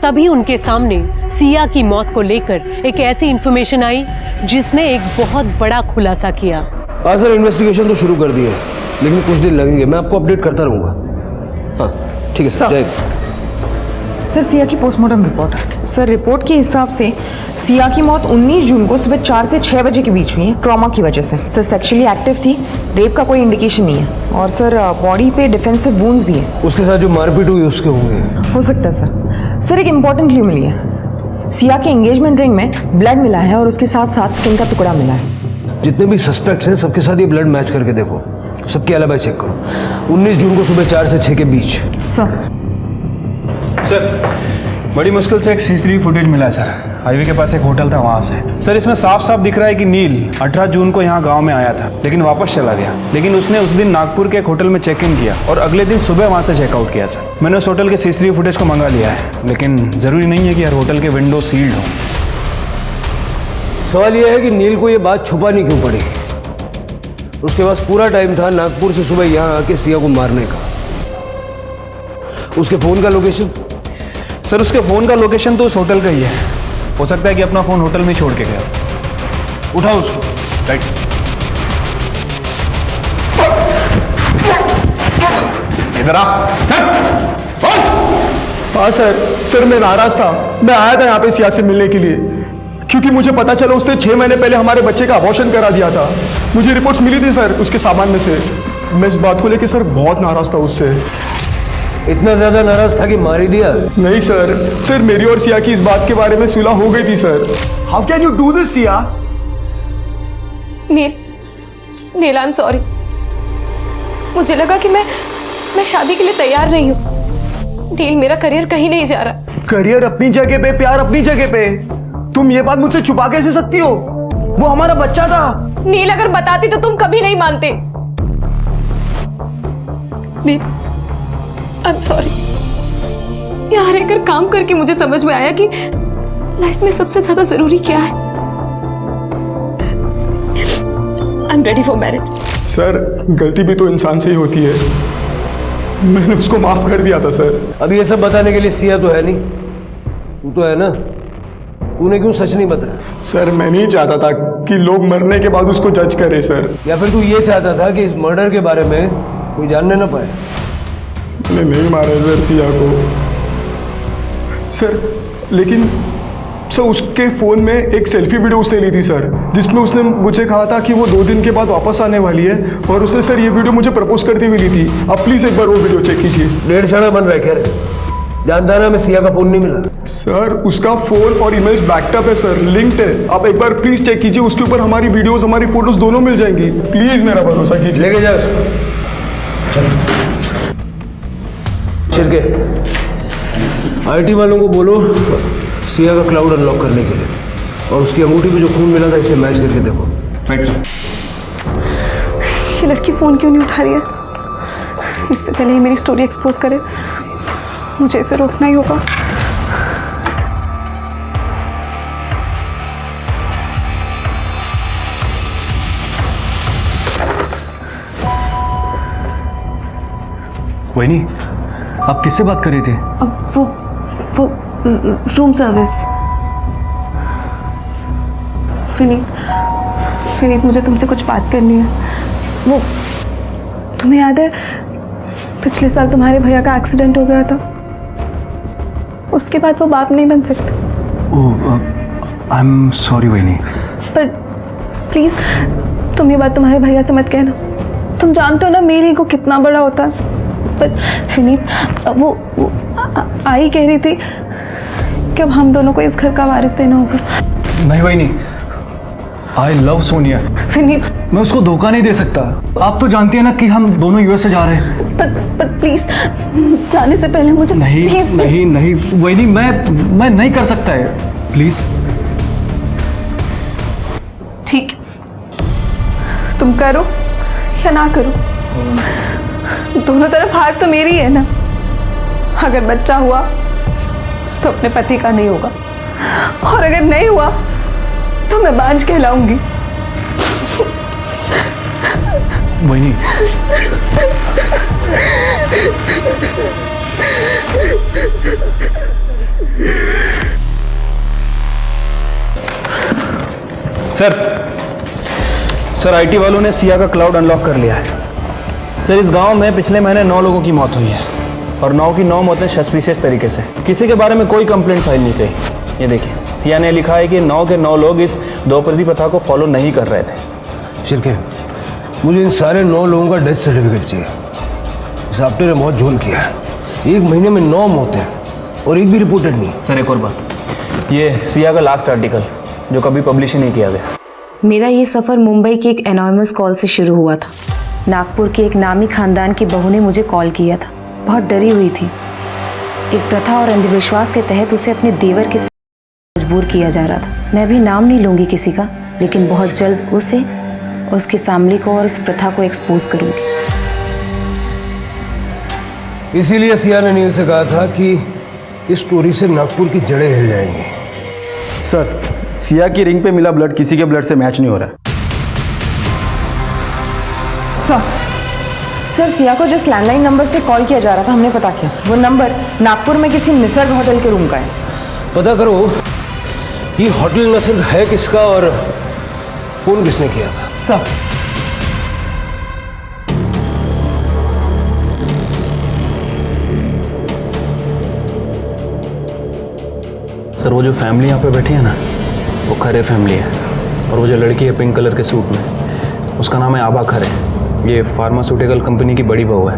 तभी उनके सामने सिया की मौत को लेकर एक ऐसी इंफॉर्मेशन आई जिसने एक बहुत बड़ा खुलासा किया। हाँ सर, इन्वेस्टिगेशन तो शुरू कर दी है, लेकिन कुछ दिन लगेंगे। मैं आपको अपडेट करता रहूंगा। हाँ ठीक है सर। सर सिया की पोस्टमार्टम रिपोर्ट। सर रिपोर्ट के हिसाब से सिया की मौत 19 जून को सुबह 4 से 6 बजे के बीच हुई है, ट्रॉमा की वजह से। सर सेक्सुअली एक्टिव थी, रेप का कोई इंडिकेशन नहीं है, और सर बॉडी पे डिफेंसिव वुंड्स भी है। उसके साथ जो मारपीट हुई उसके होंगे। हो सकता है सर। सर एक इम्पॉर्टेंट क्लू मिली है, सिया के एंगेजमेंट रिंग में ब्लड मिला है और उसके साथ साथ स्किन का टुकड़ा मिला है। जितने भी सस्पेक्ट्स हैं सबके साथ ये ब्लड मैच करके देखो, सबके अलावा चेक करो। 19 जून को सुबह 4 से 6 के बीच। सर बड़ी मुश्किल से एक CCTV फुटेज मिला है सर। हाईवे के पास एक होटल था, वहाँ से। सर इसमें साफ साफ दिख रहा है कि नील 18 जून को यहाँ गांव में आया था, लेकिन वापस चला गया। लेकिन उसने उस दिन नागपुर के एक होटल में चेक इन किया और अगले दिन सुबह वहाँ से चेकआउट किया सर। मैंने उस होटल के CCTV फुटेज को मंगा लिया है, लेकिन ज़रूरी नहीं है कि हर होटल के विंडो सील्ड हो। सवाल यह है कि नील को ये बात छुपानी क्यों पड़ी? उसके पास पूरा टाइम था नागपुर से सुबह यहाँ आके सिया को मारने का। उसके फ़ोन का लोकेशन? सर उसके फ़ोन का लोकेशन तो उस होटल का ही है। हो सकता है कि अपना फ़ोन होटल में छोड़ के गया। उठाओ उसको। राइट। इधर आ। हाँ सर मैं नाराज था। मैं आया था यहाँ पे सिया से मिलने के लिए, क्योंकि मुझे पता चला उसने 6 महीने पहले हमारे बच्चे का अबॉर्शन करा दिया था। मुझे रिपोर्ट्स मिली थी सर उसके सामान में से। मैं इस बात को लेकर सर बहुत नाराज था उससे। इतना ज्यादा नाराज था कि मार ही दिया? नहीं सर मेरी और सिया की इस बात के बारे में सुलह हो गई थी sir. How can you do this Siya? Neel I am sorry. मुझे लगा कि मैं शादी के लिए तैयार नहीं हूँ। नील मेरा करियर कहीं नहीं जा रहा। करियर अपनी जगह पे, प्यार अपनी जगह पे। तुम ये बात मुझसे छुपा कैसे सकती हो? वो हमारा बच्चा था। नील अगर बताती तो तुम कभी नहीं मानते। नील आई एम सॉरी। यहाँ रहकर काम करके मुझे समझ में आया कि लाइफ में सबसे ज्यादा जरूरी क्या है। I am ready for marriage. Sir गलती भी तो इंसान से ही होती है। मैंने उसको माफ कर दिया था सर। अब ये सब बताने के लिए सिया तो है नहीं, तू तो है ना। तूने क्यों सच नहीं बताया? सर मैं नहीं चाहता था कि लोग मरने के बाद उसको जज करें सर। या फिर तू ये चाहता था कि इस मर्डर के बारे में कोई जानने ना पाए? मैंने नहीं मारा सर सिया को सर, लेकिन सर उसके फ़ोन में एक सेल्फी वीडियो उसने ली थी सर, जिसमें उसने मुझे कहा था कि वो 2 दिन के बाद वापस आने वाली है, और उसने सर ये वीडियो मुझे प्रपोज करती हुई ली थी। आप प्लीज़ एक बार वो वीडियो चेक कीजिए। 1.5 साल बन रहा है। खैर जानता है ना, मैं सिया का फ़ोन नहीं मिला। सर उसका फ़ोन और ईमेल्स बैकअप है सर, लिंक्ड है। आप एक बार प्लीज़ चेक कीजिए, उसके ऊपर हमारी वीडियोज़ हमारी फ़ोटोज़ दोनों मिल जाएंगी। प्लीज़ मेरा भरोसा कीजिए। लेके जाओ उसको। शिरके IT वालों को बोलो सिया का क्लाउड अनलॉक करने के लिए, और उसकी अंगूठी पे जो खून मिला था इसे मैच करके देखो। Right sir. ये लड़की फ़ोन क्यों नहीं उठा रही है? इससे पहले ही मेरी स्टोरी एक्सपोज करे, मुझे इसे रोकना ही होगा। वही आप किससे बात कर रही थी? अब वो रूम सर्विस। विनीत मुझे तुमसे कुछ बात करनी है। वो तुम्हें याद है पिछले साल तुम्हारे भैया का एक्सीडेंट हो गया था, उसके बाद वो बाप नहीं बन सकते। ओह आई एम सॉरी वही। पर प्लीज़ तुम ये बात तुम्हारे भैया से मत कहना। तुम जानते हो ना मेरी ईगो कितना बड़ा होता है। पर विनीत वो आई कह रही थी कि अब हम दोनों को इस घर का वारिस देना होगा। नहीं वही नहीं, आई लव सोनिया। विनीत मैं उसको धोखा नहीं दे सकता। आप तो जानती है ना कि हम दोनों US से जा रहे हैं। पर प्लीज जाने से पहले मुझे नहीं please, नहीं नहीं वही नहीं, मैं नहीं कर सकता है। प्लीज ठीक, तुम करो या ना करो, दोनों तरफ हार तो मेरी है ना। अगर बच्चा हुआ तो अपने पति का नहीं होगा, और अगर नहीं हुआ तो मैं बांझ कहलाऊंगी। मोहिनी, सर आईटी वालों ने सिया का क्लाउड अनलॉक कर लिया है। सर इस गांव में पिछले महीने 9 लोगों की मौत हुई है और 9 की 9 मौतें सस्पिशियस तरीके से, किसी के बारे में कोई कंप्लेंट फाइल नहीं की। ये देखिए, सिया ने लिखा है कि 9 के 9 लोग इस द्रौपदी प्रथा को फॉलो नहीं कर रहे थे। शिरके, मुझे इन सारे 9 लोगों का डेथ सर्टिफिकेट चाहिए। इस आपटे ने बहुत झोल किया है। 1 महीने में 9 मौतें और एक भी रिपोर्टेड नहीं। सर एक और बात, ये सिया का लास्ट आर्टिकल जो कभी पब्लिश ही नहीं किया गया। मेरा ये सफ़र मुंबई की एक एनोनिमस कॉल से शुरू हुआ था। नागपुर के एक नामी खानदान की बहू ने मुझे कॉल किया था। बहुत डरी हुई थी। एक प्रथा और अंधविश्वास के तहत उसे अपने देवर के साथ मजबूर किया जा रहा था। मैं भी नाम नहीं लूँगी किसी का, लेकिन बहुत जल्द उसे, उसकी फैमिली को और इस प्रथा को एक्सपोज करूँगी। इसीलिए सिया ने नील से कहा था कि इस स्टोरी से नागपुर की जड़ें हिल जाएंगी। सर सिया की रिंग पे मिला ब्लड किसी के ब्लड से मैच नहीं हो रहा है। सर सिया को जिस लैंडलाइन नंबर से कॉल किया जा रहा था हमने पता किया, वो नंबर नागपुर में किसी निसर्ग होटल के रूम का है। पता करो ये होटल निसर्ग है किसका और फोन किसने किया था। सर सर वो जो फैमिली यहाँ पे बैठी है ना, वो खरे फैमिली है। और वो जो लड़की है पिंक कलर के सूट में, उसका नाम है आबा खरे। ये फार्मास्यूटिकल कंपनी की बड़ी बहू है।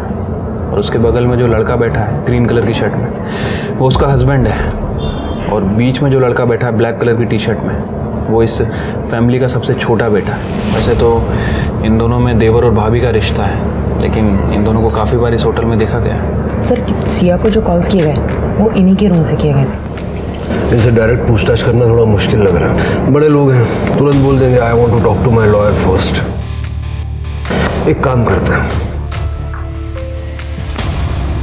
और उसके बगल में जो लड़का बैठा है ग्रीन कलर की शर्ट में, वो उसका हस्बैंड है। और बीच में जो लड़का बैठा है ब्लैक कलर की टी शर्ट में, वो इस फैमिली का सबसे छोटा बेटा है। वैसे तो इन दोनों में देवर और भाभी का रिश्ता है, लेकिन इन दोनों को काफ़ी बार इस होटल में देखा गया है। सर सिया को जो कॉल्स किए गए वो इन्हीं के रूम से किए गए थे। इनसे डायरेक्ट पूछताछ करना थोड़ा मुश्किल लग रहा है। बड़े लोग हैं, तुरंत बोल देंगे I want to talk to my lawyer first. एक काम करते हैं।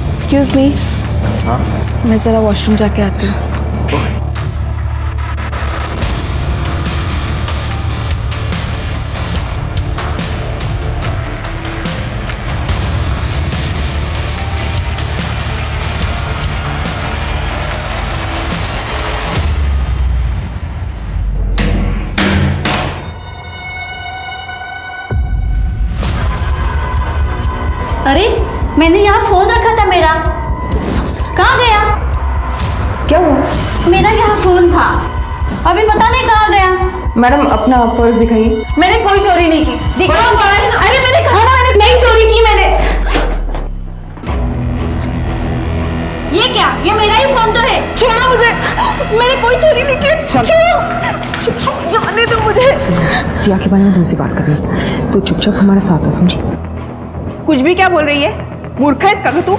एक्सक्यूज मी, हाँ मैं ज़रा वॉशरूम जाके आती हूँ। अरे मैंने यहाँ फोन रखा था मेरा, कहाँ गया? क्या हुआ? मेरा यहाँ फोन था, अभी पता नहीं कहाँ गया। मैडम अपना पर्स दिखाइए। मैंने कोई चोरी नहीं की। दिखाओ पर्स। अरे मैंने कहा ना मैंने नहीं चोरी की। मैंने ये क्या? ये मेरा ही फोन तो है। छोड़ो मुझे, मैंने कोई चोरी नहीं की। छोड़ो, जाने दो मुझे। सिया के बारे में तुमसे बात करनी है तो चुपचाप हमारे साथ हो, समझी? कुछ भी क्या बोल रही है? मूर्ख है इसका तू?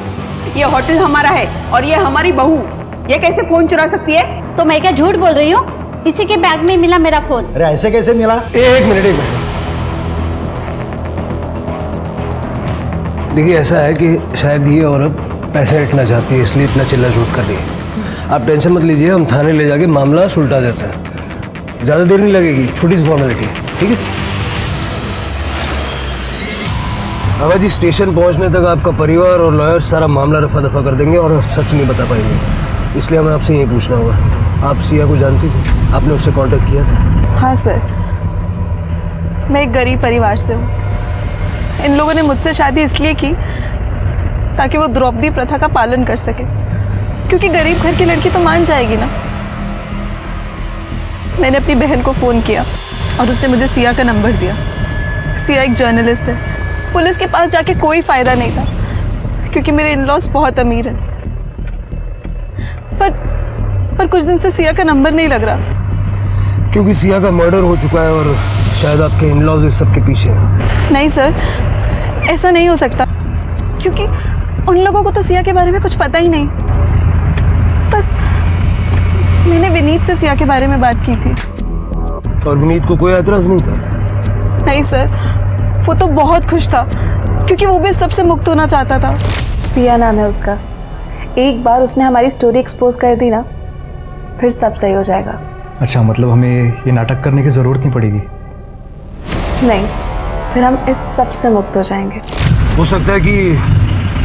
ये होटल हमारा है और ये हमारी बहू, ये कैसे फोन चुरा सकती है? तो मैं क्या झूठ बोल रही हूँ? इसी के बैग में मिला मेरा फोन। अरे ऐसे कैसे मिला? एक मिनट। देखिए ऐसा है कि शायद ये औरत पैसे हटना चाहती है, इसलिए इतना चिल्ला झूठ कर रही है। आप टेंशन मत लीजिए, हम थाने ले जाके मामला सुलटा देते हैं। ज़्यादा देर नहीं लगेगी, छोटी सी फॉर्मेलिटी है, ठीक है? बाबा जी स्टेशन पहुंचने तक आपका परिवार और लॉयर सारा मामला रफा दफा कर देंगे और सच नहीं बता पाएंगे। इसलिए हमें आपसे यही पूछना होगा, आप सिया को जानती थी? आपने उससे कांटेक्ट किया था? हाँ सर, मैं एक गरीब परिवार से हूँ। इन लोगों ने मुझसे शादी इसलिए की ताकि वो द्रौपदी प्रथा का पालन कर सके, क्योंकि गरीब घर की लड़की तो मान जाएगी ना। मैंने अपनी बहन को फ़ोन किया और उसने मुझे सिया का नंबर दिया। सिया एक जर्नलिस्ट है। पुलिस के पास जाके कोई फ़ायदा नहीं था क्योंकि मेरे इन-लॉज बहुत अमीर हैं। पर कुछ दिन से सिया का नंबर नहीं लग रहा। क्योंकि सिया का मर्डर हो चुका है और शायद आपके इन-लॉज इस सब के पीछे हैं। नहीं सर, ऐसा नहीं हो सकता, क्योंकि उन लोगों को तो सिया के बारे में कुछ पता ही नहीं। बस मैंने विनीत से सिया के बारे में बात की थी। और विनीत को कोई एतराज़ नहीं था? नहीं सर, वो तो बहुत खुश था क्योंकि वो भी सबसे मुक्त होना चाहता था। सिया नाम है उसका। एक बार उसने हमारी स्टोरी एक्सपोज कर दी ना, फिर सब सही हो जाएगा। अच्छा, मतलब हमें ये नाटक करने की ज़रूरत नहीं पड़ेगी? नहीं, फिर हम इस सब से मुक्त हो जाएंगे। हो सकता है कि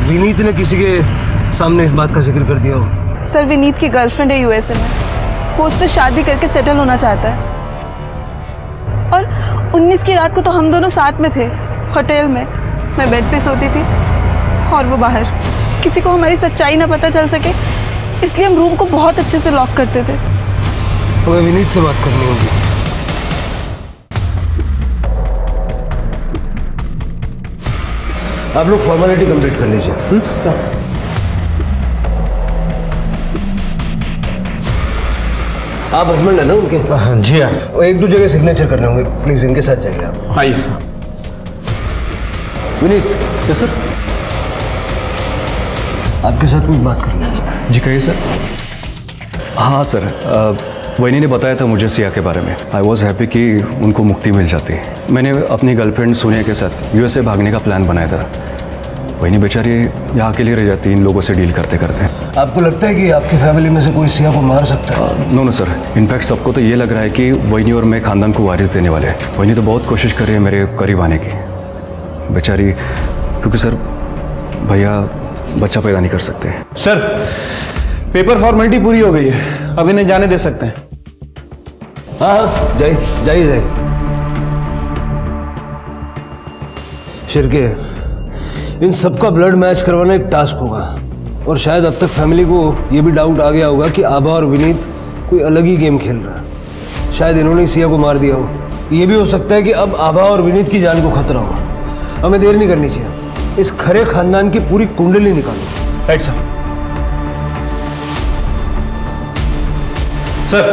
विनीत ने किसी के सामने इस बात का जिक्र कर दिया हो। सर विनीत की गर्लफ्रेंड है यूएसए में, वो उससे शादी करके सेटल होना चाहता है। और 19 की रात को तो हम दोनों साथ में थे होटल में। मैं बेड पे सोती थी और वो बाहर। किसी को हमारी सच्चाई ना पता चल सके इसलिए हम रूम को बहुत अच्छे से लॉक करते थे। हमें विनीत से बात करनी होगी। आप लोग फॉर्मेलिटी कंप्लीट कर लीजिए। सर आप हस्बैंड है ना उनके? हाँ जी हाँ। और एक दो जगह सिग्नेचर करने होंगे, प्लीज इनके साथ जाइए आप। आइए। विनीत। Yes sir. आपके साथ कुछ बात करनी है। जी कहिए सर। हाँ सर, वैनी ने बताया था मुझे सिया के बारे में। आई वॉज हैप्पी कि उनको मुक्ति मिल जाती। मैंने अपनी गर्लफ्रेंड सोनिया के साथ यूएसए भागने का प्लान बनाया था। वैनी बेचारी यहाँ अकेली रह जाती इन लोगों से डील करते करते। आपको लगता है कि आपकी फैमिली में से कोई सिया को मार सकता है? नो सर, इनफैक्ट सबको तो ये लग रहा है कि वैनी और मैं खानदान को वारिस देने वाले हैं। वैनी तो बहुत कोशिश कर रही है मेरे करीब आने की बेचारी, क्योंकि सर भैया बच्चा पैदा नहीं कर सकते। सर पेपर फॉर्मेलिटी पूरी हो गई है, अब इन्हें जाने दे सकते हैं। हाँ जाइए जाइए जाइए। शिरके, इन सबका ब्लड मैच करवाना एक टास्क होगा और शायद अब तक फैमिली को ये भी डाउट आ गया होगा कि आभा और विनीत कोई अलग ही गेम खेल रहा है। शायद इन्होंने सिया को मार दिया हो। ये भी हो सकता है कि अब आभा और विनीत की जान को खतरा हो। हमें देर नहीं करनी चाहिए, इस खरे खानदान की पूरी कुंडली निकालो। Right sir. सर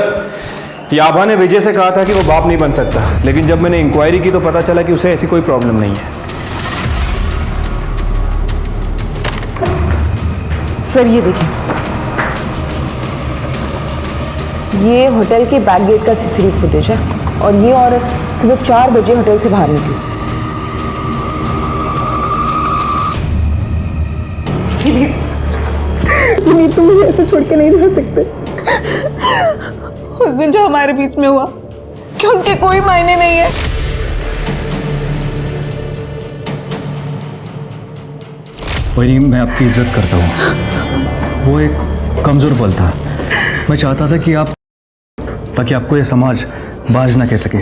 याबा ने विजय से कहा था कि वो बाप नहीं बन सकता, लेकिन जब मैंने इंक्वायरी की तो पता चला कि उसे ऐसी कोई प्रॉब्लम नहीं है। सर ये देखिए, ये होटल के बैक गेट का सीसीटीवी फुटेज है और ये औरत सुबह 4 बजे होटल से बाहर निकली। तुम मुझे ऐसे छोड़ के नहीं जा सकते। उस दिन जो हमारे बीच में हुआ, क्या उसके कोई मायने नहीं है? वही मैं आपकी इज्जत करता हूँ। वो एक कमज़ोर पल था। मैं चाहता था कि आप, ताकि आपको ये समाज बाज ना कह सके,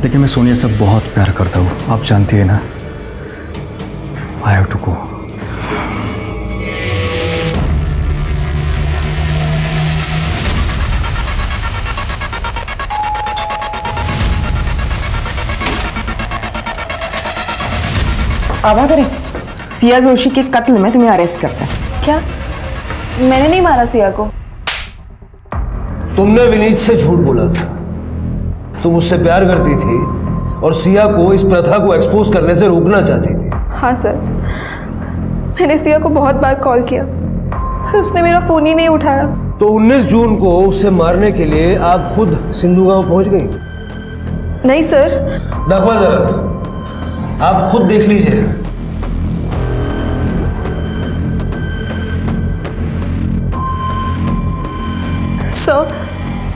लेकिन मैं सोनिया से बहुत प्यार करता हूँ। आप जानती है ना। I have to go. आभा करें, सिया जोशी के कत्ल में तुम्हें अरेस्ट करता है। क्या? मैंने नहीं मारा सिया को। तुमने विनीत से झूठ बोला था। तुम उससे प्यार करती थी और सिया को इस प्रथा को एक्सपोज करने से रोकना चाहती थी। हाँ सर, मैंने सिया को बहुत बार कॉल किया पर उसने मेरा फोन ही नहीं उठाया। तो 19 जून को उसे मारने के लिए आप खुद सिंधु गांव पहुंच गई? नहीं सर। देखो जरा, आप खुद देख लीजिए।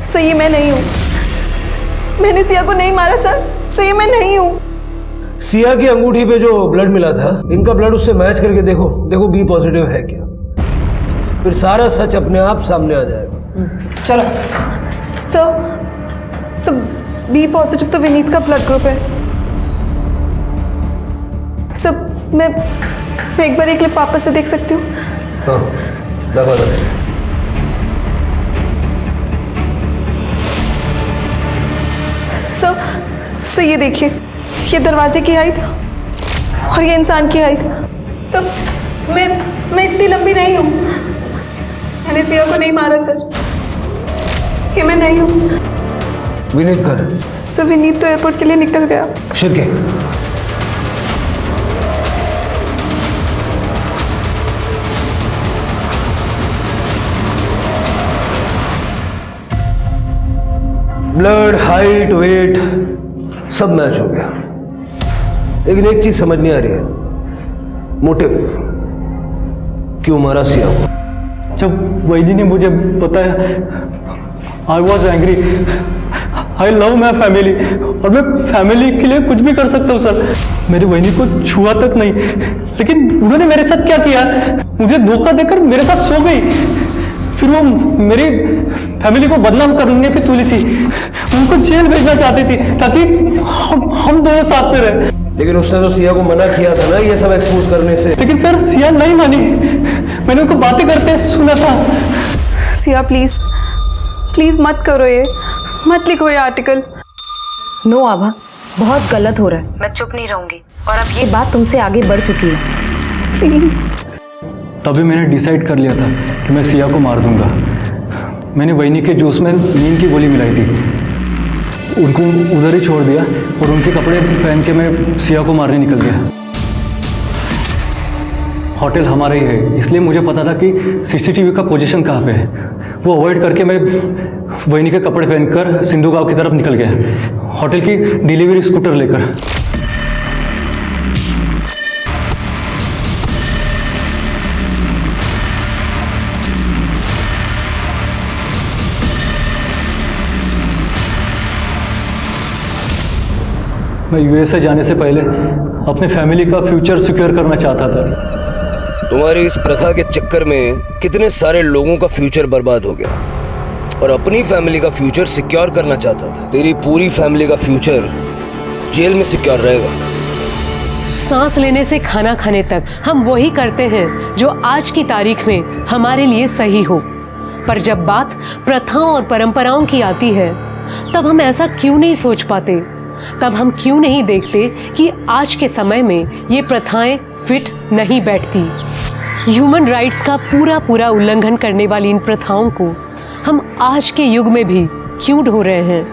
सर ये मैं नहीं हूँ। मैंने सिया को नहीं मारा सर। सर ये मैं नहीं हूँ। सिया की अंगूठी पे जो ब्लड मिला था, इनका ब्लड उससे मैच करके देखो, देखो बी पॉजिटिव है क्या। फिर सारा सच अपने आप सामने आ जाएगा। चलो। सर बी पॉजिटिव तो विनीत का ब्लड ग्रुप है। सब मैं एक बार एक क्लिप वापस से देख सकती हूँ? हाँ, दबा दबा। सर ये देखिए, ये दरवाजे की हाइट और ये इंसान की हाइट। सब मैं इतनी लंबी नहीं हूँ। मैंने सिया को नहीं मारा सर। ये मैं नहीं हूँ। विनीत कहाँ है? सर विनीत तो एयरपोर्ट के लिए निकल गया। शिरके, ब्लड, हाइट, वेट सब मैच हो गया, लेकिन एक चीज समझ नहीं आ रही है, मोटिव क्यों मारा सिया को? जब वैदी ने मुझे बताया, I was angry, I love my family और मैं फैमिली के लिए कुछ भी कर सकता हूँ सर। मेरी बहनी को छुआ तक नहीं, लेकिन उन्होंने मेरे साथ क्या किया, मुझे धोखा देकर मेरे साथ सो गई। फिर वो मेरी फैमिली को बदनाम करने पे तुली थी, उनको जेल भेजना चाहती थी ताकि हम दोनों साथ में रहे। लेकिन उसने तो सिया को मना किया था ना ये सब एक्सपोज करने से। लेकिन सर सिया नहीं मानी, मैंने उनको बातें करते सुना था। सिया प्लीज प्लीज मत करो ये, मत लिखो ये आर्टिकल। नो आभा, बहुत गलत हो रहा है। मैं चुप नहीं रहूंगी और अब ये बात तुमसे आगे बढ़ चुकी है। प्लीज। तभी मैंने डिसाइड कर लिया था कि मैं सिया को मार दूंगा। मैंने वहीनी के जूस में नींद की गोली मिलाई थी, उनको उधर ही छोड़ दिया और उनके कपड़े पहन के मैं सिया को मारने निकल गया। होटल हमारा ही है, इसलिए मुझे पता था कि सीसीटीवी का पोजीशन कहाँ पे है। वो अवॉइड करके मैं वहीनी के कपड़े पहनकर सिंधु गांव की तरफ निकल गया, होटल की डिलीवरी स्कूटर लेकर। मैं यूएसए जाने से पहले अपने फैमिली का फ्यूचर सिक्योर करना चाहता था। तुम्हारी इस प्रथा के चक्कर में कितने सारे लोगों का फ्यूचर बर्बाद हो गया और अपनी फैमिली का फ्यूचर सिक्योर करना चाहता था। तेरी पूरी फैमिली का फ्यूचर जेल में सिक्योर रहेगा। सांस लेने से खाना खाने तक हम वही करते हैं जो आज की तारीख में हमारे लिए सही हो, पर जब बात प्रथाओं और परंपराओं की आती है तब हम ऐसा क्यों नहीं सोच पाते? तब हम क्यों नहीं देखते कि आज के समय में ये प्रथाएं फिट नहीं बैठती? ह्यूमन राइट्स का पूरा उल्लंघन करने वाली इन प्रथाओं को हम आज के युग में भी क्यों ढो रहे हैं?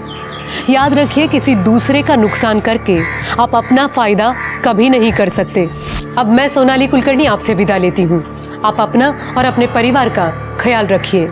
याद रखिए, किसी दूसरे का नुकसान करके आप अपना फायदा कभी नहीं कर सकते। अब मैं सोनाली कुलकर्णी आपसे विदा लेती हूँ। आप अपना और अपने परिवार का ख्याल रखिए।